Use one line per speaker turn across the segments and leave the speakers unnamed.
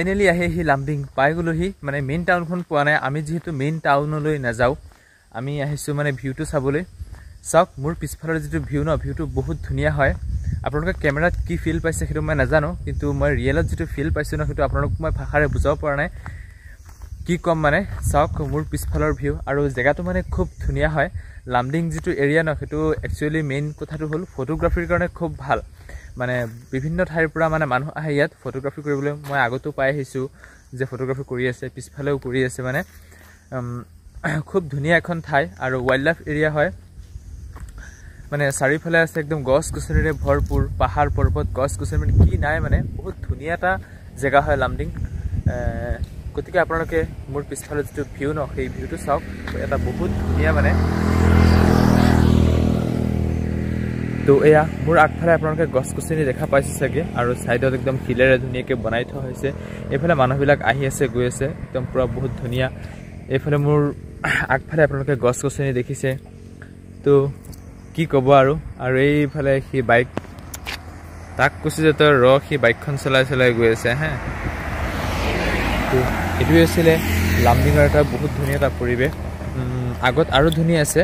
finally আহি লামডিং পাই গ'লোহি মানে মেইন টাউনখন পোৱা নাই আমি যেহেতু মেইন টাউনলৈ নাযাওঁ আমি আহিছোঁ মানে ভিউটো চাবলৈ চাওক মোৰ পিছফালৰ যিটো ভিউ ন ভিউটো বহুত ধুনীয়া হয় আপোনালোকে কেমেৰাত কি ফিল পাইছে সেইটো মই নাজানো কিন্তু মই ৰিয়েলত যিটো ফিল পাইছোঁ ন সেইটো আপোনালোকক মই ভাষাৰে বুজাব পৰা নাই কি কম মানে চাওক মোৰ পিছফালৰ ভিউ আৰু জেগাটো মানে খুব ধুনীয়া হয় লামডিং যিটো এৰিয়া ন সেইটো একচুৱেলি মেইন কথাটো হ'ল ফটোগ্ৰাফিৰ কাৰণে খুব ভাল মানে বিভিন্ন ঠাইৰ পৰা মানে মানুহ আহে ইয়াত ফটোগ্ৰাফি কৰিবলৈ মই আগতো পাই আহিছোঁ যে ফটোগ্ৰাফি কৰি আছে পিছফালেও কৰি আছে মানে খুব ধুনীয়া এখন ঠাই আৰু ৱাইল্ড লাইফ এৰিয়া হয় মানে চাৰিওফালে আছে একদম গছ গছনিৰে ভৰপূৰ পাহাৰ পৰ্বত গছ গছনি মানে কি নাই মানে বহুত ধুনীয়া এটা জেগা হয় লামডিং গতিকে আপোনালোকে মোৰ পিছফালে যিটো ভিউ ন সেই ভিউটো চাওক এটা বহুত ধুনীয়া মানে তো এয়া মোৰ আগফালে আপোনালোকে গছ গছনি দেখা পাইছে চাগে আৰু ছাইডত একদম শিলেৰে ধুনীয়াকৈ বনাই থোৱা হৈছে এইফালে মানুহবিলাক আহি আছে গৈ আছে একদম পুৰা বহুত ধুনীয়া এইফালে মোৰ আগফালে আপোনালোকে গছ গছনি দেখিছে তো কি ক'ব আৰু এইফালে সি বাইক তাক কৈছে যে তই সি বাইকখন চলাই গৈ আছে হে তো এইটোৱে আছিলে লামডিঙৰ এটা বহুত ধুনীয়া এটা পৰিৱেশ আগত আৰু ধুনীয়া আছে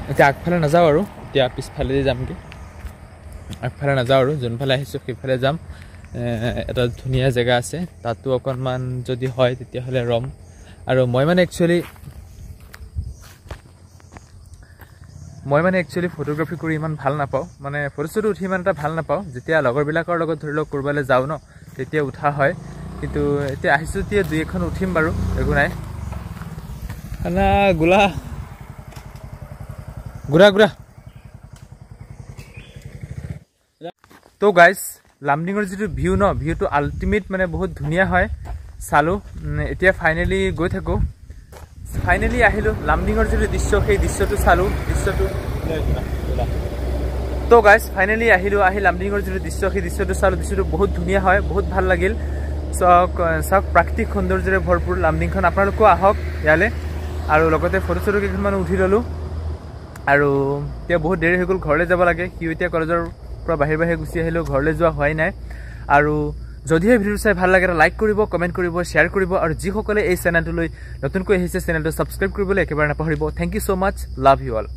এতিয়া আগফালে নাযাওঁ আৰু এতিয়া পিছফালেদি যামগৈ আগফালে নাযাওঁ আৰু যোনফালে আহিছোঁ সেইফালে যাম এটা ধুনীয়া জেগা আছে তাতো অকণমান যদি হয় তেতিয়াহ'লে ৰম আৰু মই মানে একচুৱেলি ফটোগ্ৰাফি কৰি ইমান ভাল নাপাওঁ মানে ফটো চটো উঠি ইমান এটা ভাল নাপাওঁ যেতিয়া লগৰবিলাকৰ লগত ধৰি লওক ক'ৰবালৈ যাওঁ ন তেতিয়া উঠা হয় কিন্তু এতিয়া আহিছোঁ এতিয়া দুই এখন উঠিম বাৰু একো নাই গোলা তো গাইজ লামডিঙৰ যিটো ভিউ ন ভিউটো আল্টিমেট মানে বহুত ধুনীয়া হয় চালোঁ এতিয়া ফাইনেলি গৈ থাকোঁ ফাইনেলি আহিলোঁ লামডিঙৰ যিটো দৃশ্য সেই দৃশ্যটো চালোঁ তো গাইজ ফাইনেলি আহিলোঁ আহি লামডিঙৰ যিটো দৃশ্য সেই দৃশ্যটো চালোঁ দৃশ্যটো বহুত ধুনীয়া হয় বহুত ভাল লাগিল চাওক প্ৰাকৃতিক সৌন্দৰ্যৰে ভৰপূৰ লামডিংখন আপোনালোকেও আহক ইয়ালৈ আৰু লগতে ফটো চটো কেইখনমান উঠি ল'লোঁ আৰু এতিয়া বহুত দেৰি হৈ গ'ল ঘৰলৈ যাব লাগে সিও এতিয়া কলেজৰ পৰা বাহিৰে গুচি আহিলেও ঘৰলৈ যোৱা হোৱাই নাই আৰু যদিহে ভিডিঅ'টো চাই ভাল লাগে এটা লাইক কৰিব কমেণ্ট কৰিব শ্বেয়াৰ কৰিব আৰু যিসকলে এই চেনেলটোলৈ নতুনকৈ আহিছে চেনেলটো ছাবস্ক্ৰাইব কৰিবলৈ একেবাৰে নাপাহৰিব thank you so' much love you all